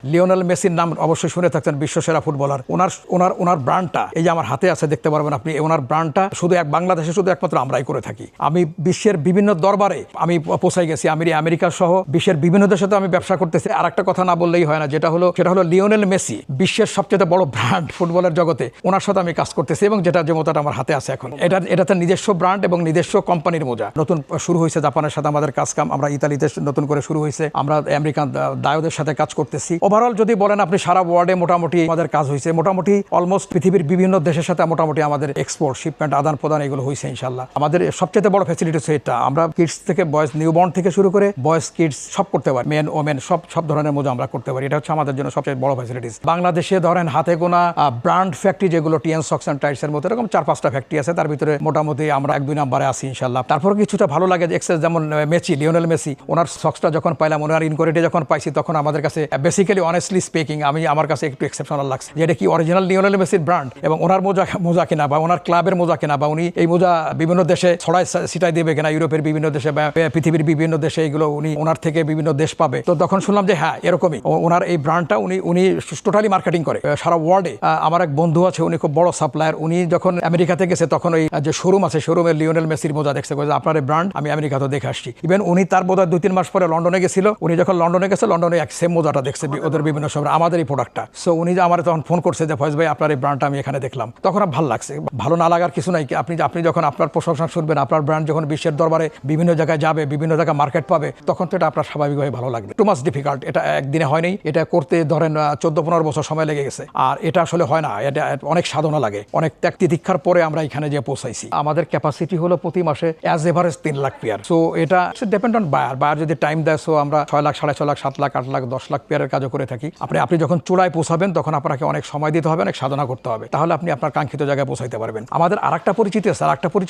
Lionel মেসির নাম অবশ্যই শুনে থাকছেন, বিশ্বসেরা ফুটবলার। ওনার ব্র্যান্ডটা এই যে আমার হাতে আছে, দেখতে পারবেন আপনি। ওনার ব্র্যান্ডটা শুধু বাংলাদেশে শুধু একমাত্র আমরাই করে থাকি। আমি বিশ্বের বিভিন্ন দরবারে আমি পৌঁছাই গেছি, আমেরিকা সহ বিশ্বের বিভিন্ন দেশে তো আমি ব্যবসা করতেছি। আর একটা কথা না বললেই হয় না, সেটা হলো লিওনেল মেসি, বিশ্বের সবচেয়ে বড় ব্র্যান্ড ফুটবলের জগতে। ওনার সাথে আমি কাজ করতেছি এবং যে মোজাটা আমার হাতে আছে এখন, এটাতে নিজস্ব ব্র্যান্ড এবং নিজস্ব কোম্পানির মোজা। নতুন শুরু হয়েছে জাপানের সাথে আমাদের কাম, আমরা ইতালিতে নতুন করে শুরু হয়েছে, আমরা আমেরিকান দায়োদের সাথে কাজ করতেছি। ওভারঅল যদি বলেন আপনি, সারা ওয়ার্ল্ডে মোটামুটি আমাদের কাজ হয়েছে, মোটামুটি অলমোস্ট পৃথিবীর বিভিন্ন দেশের সাথে মোটামুটি আমাদের এক্সপোর্ট, শিপমেন্ট, আদান প্রদান এগুলো হয়েছে ইনশাল্লাহ। আমাদের সবচেয়ে বড় ফ্যাসিলিটি হচ্ছে এটা, আমরা কিডস থেকে বয়েজ, নিউবর্ন থেকে শুরু করে বয়েজ, কিডস সব করতে পারি, মেন ওমেন সব ধরনের মোজা আমরা করতে পারি। এটা হচ্ছে আমাদের জন্য সবচেয়ে বড় ফ্যাসিলিটিস। বাংলাদেশে ধরেন হাতে গোনা ব্র্যান্ড ফ্যাক্টরি যেগুলো টিএন সক্স অ্যান্ড টাইটস এর মতো এরকম 4-5টা ফ্যাক্টরি আছে, তার ভিতরে মোটামুটি আমরা 1-2 নম্বরে আছি ইনশাল্লাহ। তারপর কিছুটা ভালো লাগে এক্সেস, যেমন লিওনেল মেসি, ওনার সক্সটা যখন পাইলাম, ওনার ইনকোয়ারিটি যখন পাইছি, তখন আমাদের কাছে বেসিক্যালি অনেস্টলি স্পিকিং আমার কাছে একটু এক্সেপশনাল লাগছে যে এটা কি অরিজিনাল লিওনেল মেসির ব্র্যান্ড, এবং ওনার মোজা কিনা বা ওনার ক্লাবের মোজা কিনা, বা উনি এই মোজা বিভিন্ন দেশে ছড়াই ছিটাই দেবে কিনা, ইউরোপের বিভিন্ন দেশে বা পৃথিবীর বিভিন্ন দেশে, এগুলো উনি ওনার থেকে বিভিন্ন দেশ পাবে। তো তখন শুনলাম যে হ্যাঁ, এরকমই ওনার এই ব্র্যান্ডটা উনি টোটালি মার্কেটিং করে সারা ওয়ার্ল্ডে। আমার এক বন্ধু আছে, উনি খুব বড় সাপ্লায়ার। উনি যখন আমেরিকাতে গেছে, তখন ওই যে শোরুম আছে, শোরুমের লিওনেল মেসির মোজা দেখছে, আপনার এই ব্র্যান্ড আমি আমেরিকাতে দেখে আসছি। ইভেন উনি তার বোধহয় 2-3 মাস পরে লন্ডনে গেছিল। উনি যখন লন্ডনে গেছে, লন্ডনে এক সেম মোজাটা দেখছে ওদের বিভিন্ন সময়, আমাদের এই প্রোডাক্টটা। সো উনি যে আমার তখন ফোন করছে যে ফয়েজ ভাই, আপনার এই ব্র্যান্ডটা আমি এখানে দেখলাম। তখন ভালো লাগছে। ভালো না লাগার কিছু নাই। আপনি যখন আপনার প্রশংসা শুনবেন, আপনার ব্র্যান্ড যখন বিশ্বের দরবারে বিভিন্ন জায়গায় যাবে, বিভিন্ন জায়গায় মার্কেট পাবে, তখন তো এটা আপনার স্বাভাবিকভাবে ভালো লাগবে। টু মাচ ডিফিকাল্ট, এটা একদিনে হয়নি। এটা করতে ধরেন 14-15 বছর সময় লেগে গেছে। আর এটা আসলে হয় না, এটা অনেক সাধনা লাগে, অনেক ত্যাগ তিতিক্ষার পরে আমরা এখানে যে পৌঁছাইছি। আমাদের ক্যাপাসিটি হলো প্রতি মাসে as average 3 lakh pair. So এটা ডিপেন্ড অন বায়ার যদি টাইম দেয়। সো আমরা 6 লাখ, 6.5 লাখ, 7 লাখ, 8 লাখ, 10 লাখ পেয়ারের কাজও করে থাকি। আপনি যখন চূড়ায় পৌঁছাবেন, তখন আপনাকে অনেক সময় দিতে হবে, অনেক সাধনা করতে হবে, তাহলে আপনি আপনার কাঙ্ক্ষিত জায়গায় পৌঁছাইতে পারবেন। আমাদের আরেকটা পরিচিতি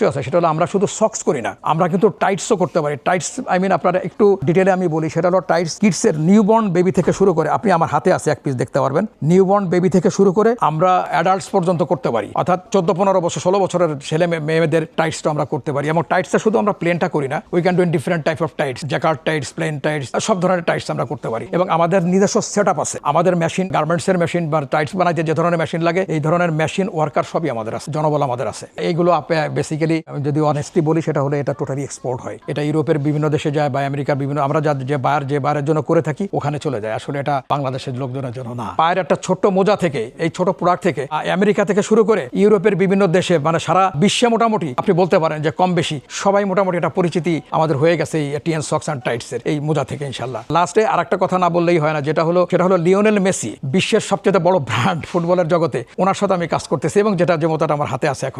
আছে, সেটা হলো আমরা শুধু সক্স করি না, আমরা কিন্তু টাইটসও করতে পারি। টাইটস আপনারা একটু ডিটেলে আমি বলি, সেটা হলো টাইটস কিডসের নিউবর্ন বেবি থেকে শুরু করে, আপনি আমার হাতে আছে এক পিস দেখতে পারবেন, নিউবর্ন বেবি থেকে শুরু করে আমরা অ্যাডাল্টস পর্যন্ত করতে পারি। অর্থাৎ 14-15 বছর, 16 বছরের ছেলে মেয়েদের টাইটসটা আমরা করতে পারি। এবং টাইটসটা শুধু আমরা প্লেনটা করি না, we can do different type of tights, jacquard tights, plain tights, সব ধরনের টাইটস আমরা করতে পারি। এবং আমাদের নিজস্ব সেটআপ আছে, আমাদের মেশিন, গার্মেন্টসের মেশিন বা টাইটস বানাইতে যে ধরনের মেশিন লাগে, এই ধরনের মেশিন, ওয়ার্কার সবই আমাদের আছে, জনবল আমাদের আছে। এইগুলো বেসিক্যালি যদি অনেস্টলি বলি, সেটা হলো এটা টোটালি এক্সপোর্ট হয়। এটা ইউরোপের বিভিন্ন দেশে যায় বা আমেরিকার বিভিন্ন, আমরা যে বায়ারের জন্য করে থাকি, ওখানে চলে যায়। আসলে এটা বাংলাদেশের লোকজনের জন্য না। পায়ের একটা ছোট্ট মোজা থেকে, এই ছোট প্রোডাক্ট থেকে আমেরিকা থেকে শুরু করে ইউরোপের বিভিন্ন দেশে, মানে সারা বিশ্বে মোটামুটি আপনি বলতে পারেন যে কম বেশি সবাই মোটামুটি এটা পরিচিতি আমাদের হয়ে গেছে এই টিএন সক্স অ্যান্ড টাইটস এর এই মোজা থেকে ইনশাল্লাহ। লাস্টে আরেকটা কথা না বললেই হয় না, সেটা হলো লিওনেল মেসি, বিশ্বের সবচেয়ে বড় ব্র্যান্ড ফুটবলের জগতে। ওনার সাথে আমি কাজ করতেছি এবং যে মোজাটা আমার হাতে আছে এখন।